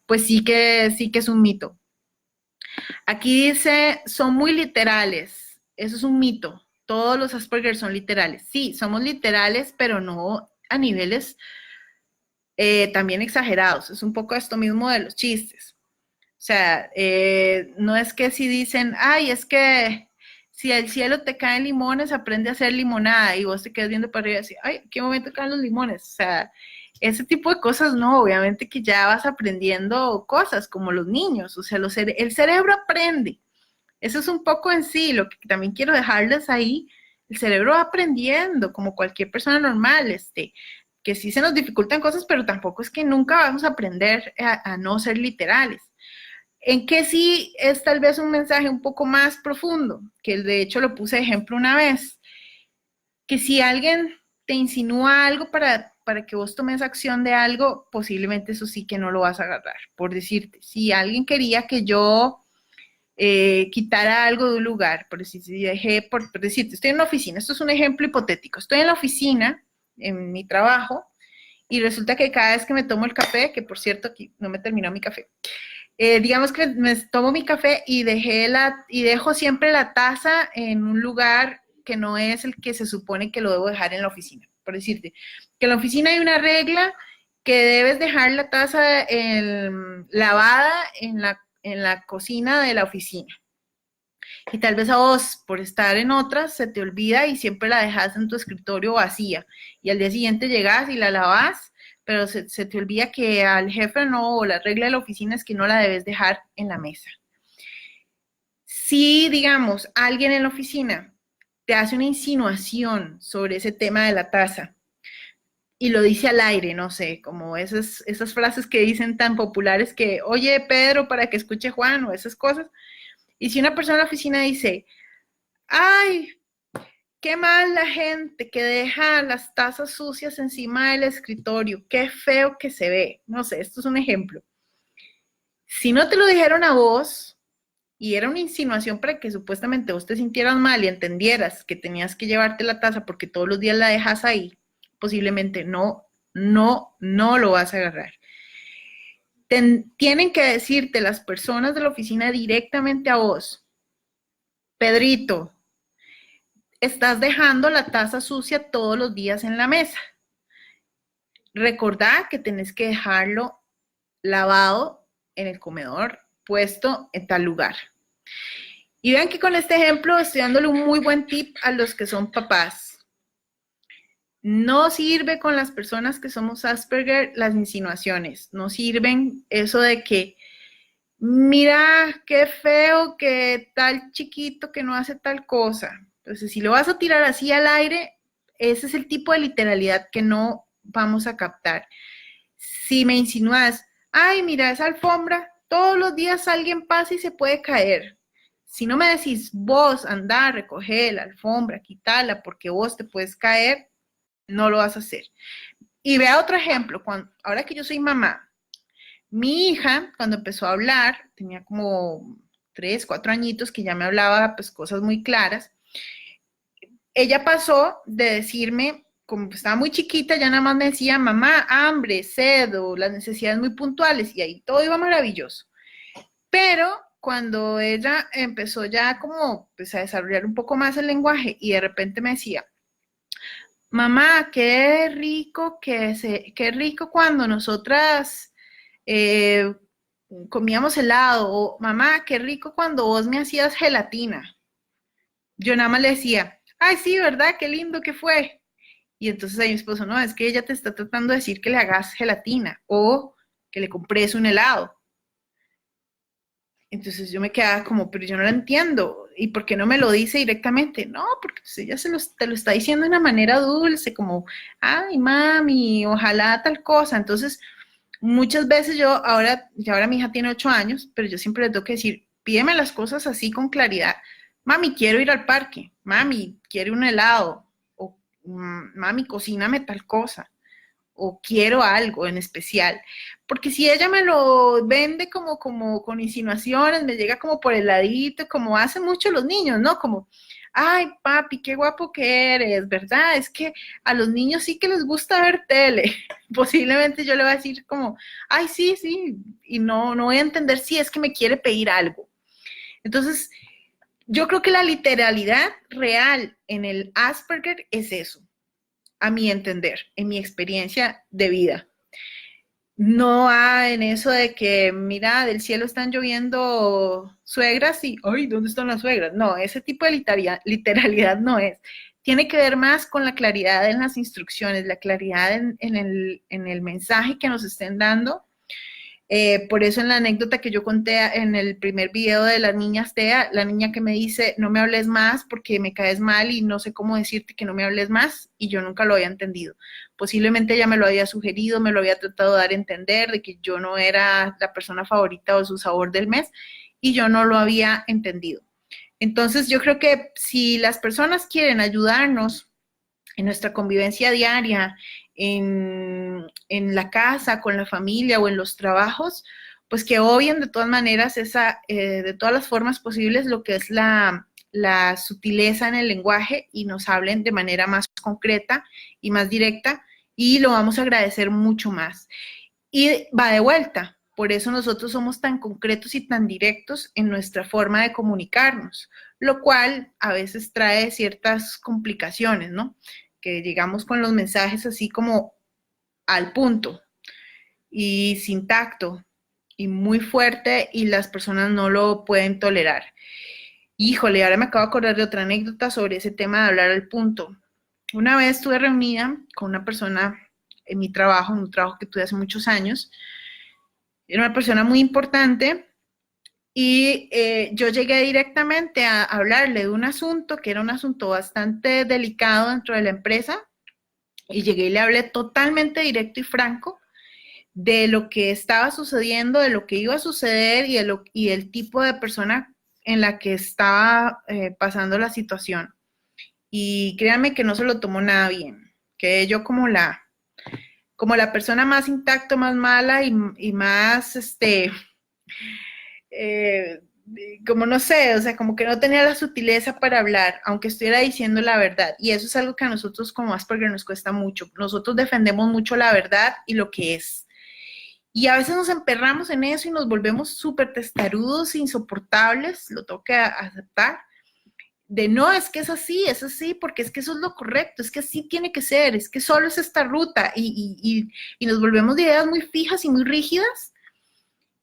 pues sí que es un mito. Aquí dice, son muy literales. Eso es un mito. Todos los Asperger son literales. Sí, somos literales, pero no a niveles también exagerados. Es un poco esto mismo de los chistes. O sea, no es que si dicen, ay, es que si al cielo te caen limones, aprende a hacer limonada y vos te quedas viendo para arriba y así, ay, ¿qué momento caen los limones? O sea, ese tipo de cosas no, obviamente que ya vas aprendiendo cosas como los niños, o sea, el cerebro aprende. Eso es un poco en sí, lo que también quiero dejarles ahí, el cerebro va aprendiendo como cualquier persona normal, que sí se nos dificultan cosas, pero tampoco es que nunca vamos a aprender a no ser literales. En que sí es tal vez un mensaje un poco más profundo, que de hecho lo puse de ejemplo una vez, que si alguien te insinúa algo para que vos tomes acción de algo, posiblemente eso sí que no lo vas a agarrar. Por decirte, si alguien quería que yo quitara algo de un lugar, por decirte, estoy en la oficina, esto es un ejemplo hipotético, estoy en la oficina, en mi trabajo, y resulta que cada vez que me tomo el café, que por cierto aquí no me terminó mi café, digamos que me tomo mi café y dejo siempre la taza en un lugar que no es el que se supone que lo debo dejar en la oficina. Por decirte, que en la oficina hay una regla que debes dejar la taza lavada en la cocina de la oficina. Y tal vez a vos, por estar en otras, se te olvida y siempre la dejas en tu escritorio vacía. Y al día siguiente llegas y la lavas, pero se te olvida que al jefe no, o la regla de la oficina es que no la debes dejar en la mesa. Si, digamos, alguien en la oficina te hace una insinuación sobre ese tema de la taza y lo dice al aire, no sé, como esas frases que dicen tan populares que, oye, Pedro, para que escuche Juan, o esas cosas. Y si una persona en la oficina dice, ay, qué mal la gente que deja las tazas sucias encima del escritorio, qué feo que se ve. No sé, esto es un ejemplo. Si no te lo dijeron a vos y era una insinuación para que supuestamente vos te sintieras mal y entendieras que tenías que llevarte la taza porque todos los días la dejas ahí, posiblemente no lo vas a agarrar. Tienen que decirte las personas de la oficina directamente a vos, Pedrito, estás dejando la taza sucia todos los días en la mesa. Recordá que tenés que dejarlo lavado en el comedor, puesto en tal lugar. Y vean que con este ejemplo estoy dándole un muy buen tip a los que son papás. No sirve con las personas que somos Asperger las insinuaciones. No sirven eso de que, mira, qué feo que tal chiquito que no hace tal cosa. Entonces, si lo vas a tirar así al aire, ese es el tipo de literalidad que no vamos a captar. Si me insinúas, ay, mira esa alfombra, todos los días alguien pasa y se puede caer. Si no me decís, vos andá, recoger la alfombra, quitarla, porque vos te puedes caer, no lo vas a hacer. Y vea otro ejemplo, ahora que yo soy mamá, mi hija, cuando empezó a hablar, tenía como 3, 4 añitos, que ya me hablaba pues cosas muy claras, ella pasó de decirme como estaba muy chiquita, ya nada más me decía, mamá, hambre, sed, o las necesidades muy puntuales, y ahí todo iba maravilloso. Pero cuando ella empezó ya como pues, a desarrollar un poco más el lenguaje y de repente me decía, mamá, qué rico cuando nosotras eh, comíamos helado, o mamá, qué rico cuando vos me hacías gelatina. Yo nada más le decía, ay, sí, ¿verdad? Qué lindo que fue. Y entonces ahí mi esposo, no, es que ella te está tratando de decir que le hagas gelatina o que le compres un helado. Entonces yo me quedaba como, pero yo no la entiendo. ¿Y por qué no me lo dice directamente? No, porque pues, ella te lo está diciendo de una manera dulce, como, ay, mami, ojalá tal cosa. Entonces, muchas veces ahora mi hija tiene 8 años, pero yo siempre le tengo que decir, pídeme las cosas así con claridad. Mami, quiero ir al parque. Mami, quiero un helado. O mami, cocíname tal cosa o quiero algo en especial. Porque si ella me lo vende como con insinuaciones, me llega como por el ladito, como hacen mucho los niños, ¿no? Como, ay, papi, qué guapo que eres, ¿verdad? Es que a los niños sí que les gusta ver tele. Posiblemente yo le voy a decir como, ay, sí, sí, y no voy a entender si es que me quiere pedir algo. Entonces, yo creo que la literalidad real en el Asperger es eso, a mi entender, en mi experiencia de vida. No hay en eso de que, mira, del cielo están lloviendo suegras y, ay, ¿dónde están las suegras? No, ese tipo de literalidad no es. Tiene que ver más con la claridad en las instrucciones, la claridad en el mensaje que nos estén dando. Por eso en la anécdota que yo conté en el primer video de las niñas TEA, la niña que me dice, no me hables más porque me caes mal y no sé cómo decirte que no me hables más, y yo nunca lo había entendido. Posiblemente ella me lo había sugerido, me lo había tratado de dar a entender, de que yo no era la persona favorita o su sabor del mes, y yo no lo había entendido. Entonces yo creo que si las personas quieren ayudarnos en nuestra convivencia diaria, en la casa, con la familia o en los trabajos, pues que obvien de todas maneras de todas las formas posibles lo que es la sutileza en el lenguaje y nos hablen de manera más concreta y más directa y lo vamos a agradecer mucho más. Y va de vuelta, por eso nosotros somos tan concretos y tan directos en nuestra forma de comunicarnos, lo cual a veces trae ciertas complicaciones, ¿no? Que llegamos con los mensajes así como al punto y sin tacto y muy fuerte y las personas no lo pueden tolerar. Híjole, ahora me acabo de acordar de otra anécdota sobre ese tema de hablar al punto. Una vez estuve reunida con una persona en mi trabajo, en un trabajo que tuve hace muchos años. Era una persona muy importante y yo llegué directamente a hablarle de un asunto que era un asunto bastante delicado dentro de la empresa y llegué y le hablé totalmente directo y franco de lo que estaba sucediendo, de lo que iba a suceder y el tipo de persona en la que estaba pasando la situación. Y créanme que no se lo tomó nada bien, que yo como la persona más intacta, más mala y más, eh, como no sé, o sea, como que no tenía la sutileza para hablar, aunque estuviera diciendo la verdad. Y eso es algo que a nosotros como Asperger nos cuesta mucho. Nosotros defendemos mucho la verdad y lo que es. Y a veces nos emperramos en eso y nos volvemos súper testarudos, insoportables, lo tengo que aceptar. De no, es así, porque es que eso es lo correcto, es que así tiene que ser, es que solo es esta ruta y nos volvemos de ideas muy fijas y muy rígidas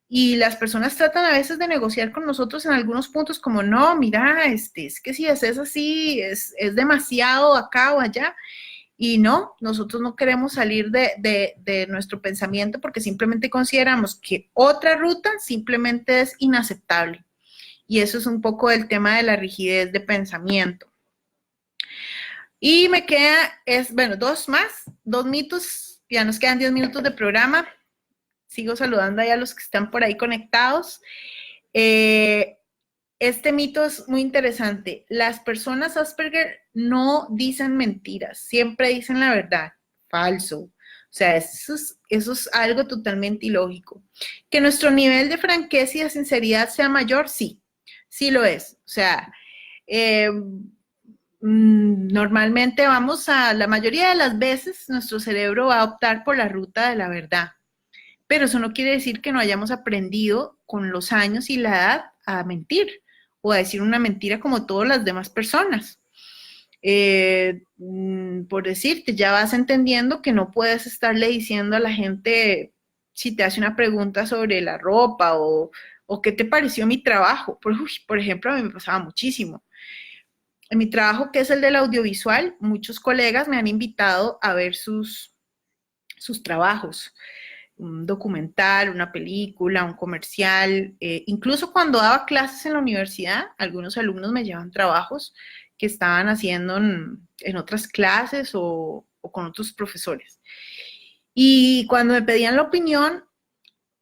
y las personas tratan a veces de negociar con nosotros en algunos puntos como, no, mira, es que si haces así, es demasiado acá o allá. Y no, nosotros no queremos salir de nuestro pensamiento porque simplemente consideramos que otra ruta simplemente es inaceptable. Y eso es un poco el tema de la rigidez de pensamiento. Y me queda, bueno, dos mitos, ya nos quedan 10 minutos de programa. Sigo saludando ahí a los que están por ahí conectados. Este mito es muy interesante. Las personas Asperger no dicen mentiras, siempre dicen la verdad. Falso. O sea, eso es algo totalmente ilógico. Que nuestro nivel de franqueza y de sinceridad sea mayor, sí, sí lo es. O sea, normalmente la mayoría de las veces nuestro cerebro va a optar por la ruta de la verdad, pero eso no quiere decir que no hayamos aprendido con los años y la edad a mentir o a decir una mentira como todas las demás personas. Por decirte, ya vas entendiendo que no puedes estarle diciendo a la gente si te hace una pregunta sobre la ropa o qué te pareció mi trabajo. Por ejemplo, a mí me pasaba muchísimo. En mi trabajo, que es el del audiovisual, muchos colegas me han invitado a ver sus trabajos, un documental, una película, un comercial. Incluso cuando daba clases en la universidad, algunos alumnos me llevan trabajos que estaban haciendo en otras clases o con otros profesores. Y cuando me pedían la opinión,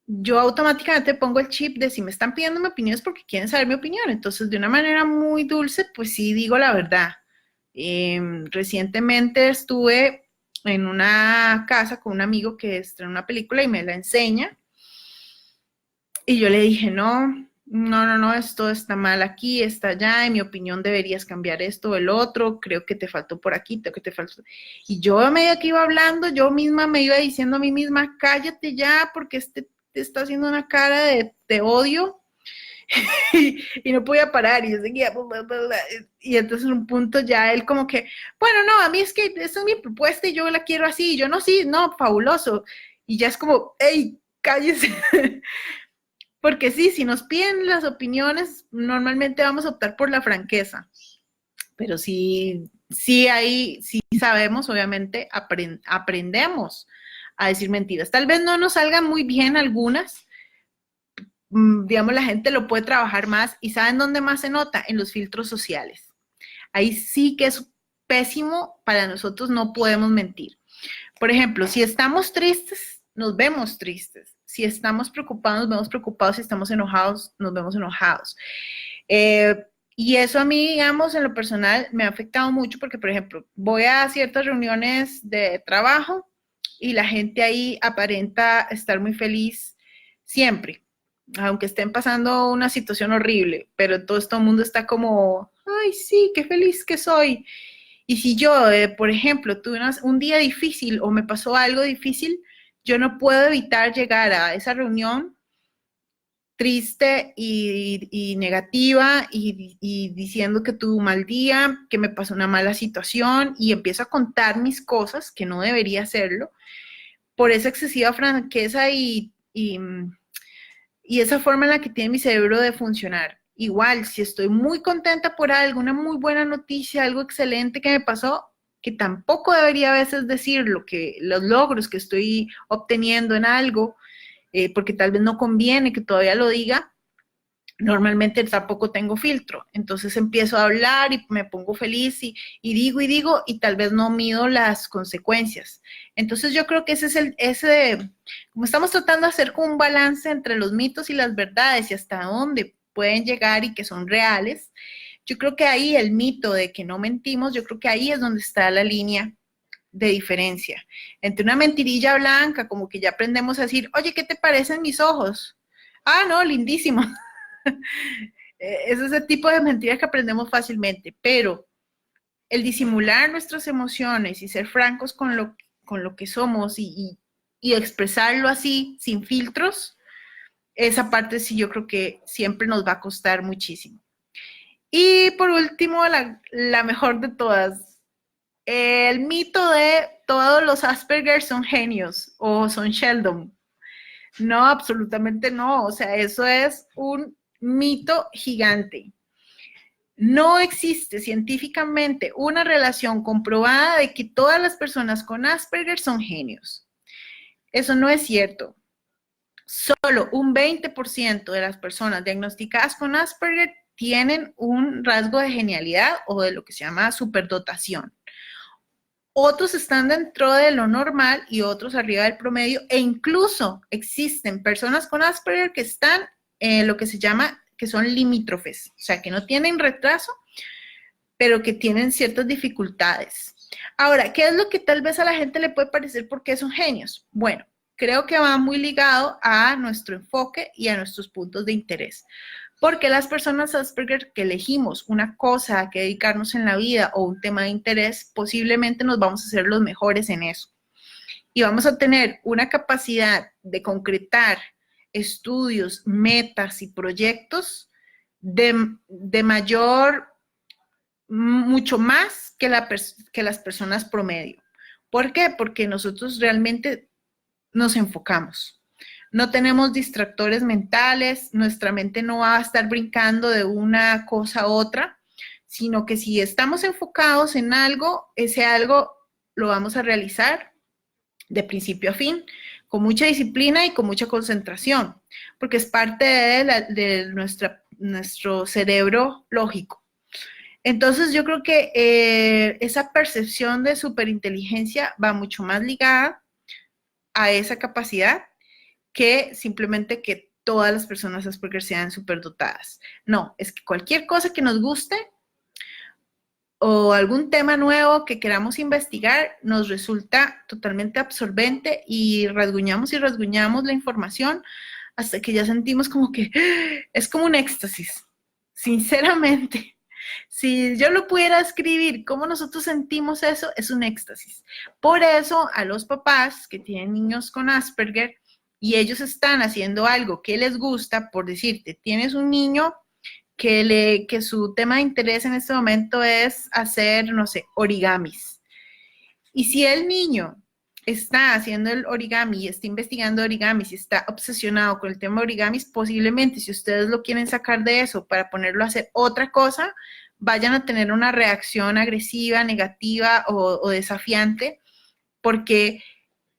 yo automáticamente pongo el chip de si me están pidiendo mi opinión es porque quieren saber mi opinión. Entonces, de una manera muy dulce, pues sí digo la verdad. Recientemente estuve en una casa con un amigo que estrenó una película y me la enseña. Y yo le dije, no, esto está mal aquí, está allá, en mi opinión deberías cambiar esto o el otro, creo que te faltó por aquí, creo que te faltó. Y yo a medida que iba hablando, yo misma me iba diciendo a mí misma, cállate ya, porque te está haciendo una cara de odio. Y no podía parar, y yo seguía, y entonces en un punto ya él como que, bueno, no, a mí es que esta es mi propuesta y yo la quiero así, y yo no, sí, no, fabuloso, y ya es como, hey, cállese. Porque sí, si nos piden las opiniones, normalmente vamos a optar por la franqueza, pero sí ahí, sí sabemos, obviamente, aprendemos a decir mentiras. Tal vez no nos salgan muy bien algunas, digamos, la gente lo puede trabajar más, y ¿saben dónde más se nota? En los filtros sociales. Ahí sí que es pésimo, para nosotros no podemos mentir. Por ejemplo, si estamos tristes, nos vemos tristes. Si estamos preocupados, nos vemos preocupados. Si estamos enojados, nos vemos enojados. Y eso a mí, digamos, en lo personal me ha afectado mucho porque, por ejemplo, voy a ciertas reuniones de trabajo y la gente ahí aparenta estar muy feliz siempre, aunque estén pasando una situación horrible, pero todo el mundo está como, ay, sí, qué feliz que soy. Y si yo, por ejemplo, tuve un día difícil o me pasó algo difícil, yo no puedo evitar llegar a esa reunión triste y negativa y diciendo que tuve un mal día, que me pasó una mala situación y empiezo a contar mis cosas, que no debería hacerlo, por esa excesiva franqueza y esa forma en la que tiene mi cerebro de funcionar. Igual, si estoy muy contenta por algo, una muy buena noticia, algo excelente que me pasó, que tampoco debería a veces decir los logros que estoy obteniendo en algo, porque tal vez no conviene que todavía lo diga, normalmente tampoco tengo filtro. Entonces empiezo a hablar y me pongo feliz y digo, y tal vez no mido las consecuencias. Entonces yo creo que ese es como estamos tratando de hacer un balance entre los mitos y las verdades y hasta dónde pueden llegar y que son reales, yo creo que ahí el mito de que no mentimos, yo creo que ahí es donde está la línea de diferencia. Entre una mentirilla blanca, como que ya aprendemos a decir, oye, ¿qué te parecen mis ojos? Ah, no, lindísimo. Es ese tipo de mentiras que aprendemos fácilmente, pero el disimular nuestras emociones y ser francos con lo que somos y expresarlo así, sin filtros, esa parte sí yo creo que siempre nos va a costar muchísimo. Y por último, la mejor de todas, el mito de todos los Asperger son genios o son Sheldon. No, absolutamente no. O sea, eso es un mito gigante. No existe científicamente una relación comprobada de que todas las personas con Asperger son genios. Eso no es cierto. Solo un 20% de las personas diagnosticadas con Asperger tienen un rasgo de genialidad o de lo que se llama superdotación. Otros están dentro de lo normal y otros arriba del promedio, e incluso existen personas con Asperger que están en lo que se llama, que son limítrofes, o sea, que no tienen retraso, pero que tienen ciertas dificultades. Ahora, ¿qué es lo que tal vez a la gente le puede parecer porque son genios? Bueno, creo que va muy ligado a nuestro enfoque y a nuestros puntos de interés. Porque las personas Asperger que elegimos una cosa a que dedicarnos en la vida o un tema de interés, posiblemente nos vamos a hacer los mejores en eso. Y vamos a tener una capacidad de concretar estudios, metas y proyectos de mayor, mucho más que las personas promedio. ¿Por qué? Porque nosotros realmente nos enfocamos. No tenemos distractores mentales, nuestra mente no va a estar brincando de una cosa a otra, sino que si estamos enfocados en algo, ese algo lo vamos a realizar de principio a fin, con mucha disciplina y con mucha concentración, porque es parte de nuestro cerebro lógico. Entonces yo creo que esa percepción de superinteligencia va mucho más ligada a esa capacidad que simplemente que todas las personas Asperger sean superdotadas. No, es que cualquier cosa que nos guste o algún tema nuevo que queramos investigar nos resulta totalmente absorbente y rasguñamos la información hasta que ya sentimos como que es como un éxtasis, sinceramente. Si yo lo pudiera escribir, cómo nosotros sentimos eso, es un éxtasis. Por eso, a los papás que tienen niños con Asperger y ellos están haciendo algo que les gusta, por decirte, tienes un niño que su tema de interés en este momento es hacer, no sé, origamis. Y si el niño está haciendo el origami y está investigando origamis y está obsesionado con el tema de origamis, posiblemente si ustedes lo quieren sacar de eso para ponerlo a hacer otra cosa, vayan a tener una reacción agresiva, negativa o desafiante, porque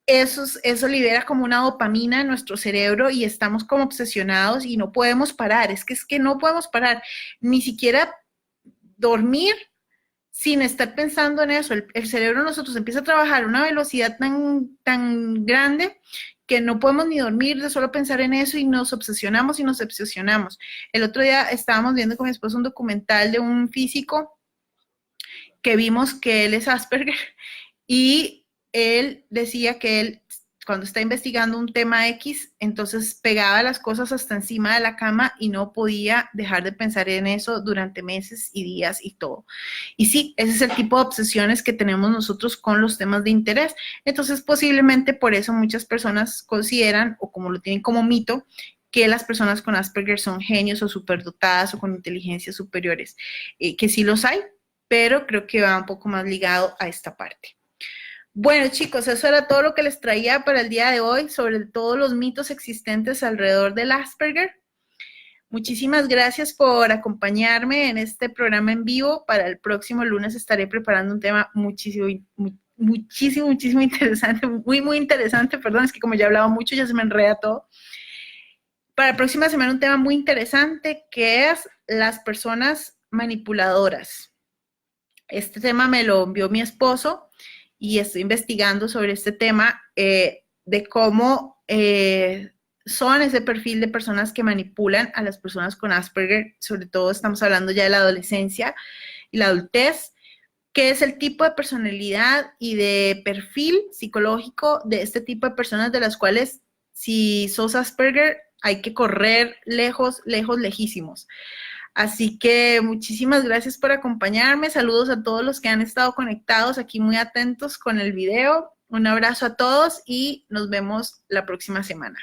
eso libera como una dopamina en nuestro cerebro y estamos como obsesionados y no podemos parar. Es que no podemos parar, ni siquiera dormir sin estar pensando en eso. El cerebro de nosotros empieza a trabajar a una velocidad tan grande que no podemos ni dormir de solo pensar en eso y nos obsesionamos y nos obsesionamos. El otro día estábamos viendo con mi esposo un documental de un físico que vimos que él es Asperger y él decía que él, cuando está investigando un tema X, entonces pegaba las cosas hasta encima de la cama y no podía dejar de pensar en eso durante meses y días y todo. Y sí, ese es el tipo de obsesiones que tenemos nosotros con los temas de interés. Entonces, posiblemente por eso muchas personas consideran, o como lo tienen como mito, que las personas con Asperger son genios o superdotadas o con inteligencias superiores, que sí los hay, pero creo que va un poco más ligado a esta parte. Bueno, chicos, eso era todo lo que les traía para el día de hoy sobre todos los mitos existentes alrededor del Asperger. Muchísimas gracias por acompañarme en este programa en vivo. Para el próximo lunes estaré preparando un tema muchísimo interesante, muy interesante. Perdón, es que como ya he hablado mucho, ya se me enreda todo. Para la próxima semana un tema muy interesante que es las personas manipuladoras. Este tema me lo envió mi esposo y estoy investigando sobre este tema de cómo son ese perfil de personas que manipulan a las personas con Asperger, sobre todo estamos hablando ya de la adolescencia y la adultez, qué es el tipo de personalidad y de perfil psicológico de este tipo de personas de las cuales si sos Asperger hay que correr lejos, lejísimos. Así que muchísimas gracias por acompañarme. Saludos a todos los que han estado conectados aquí muy atentos con el video. Un abrazo a todos y nos vemos la próxima semana.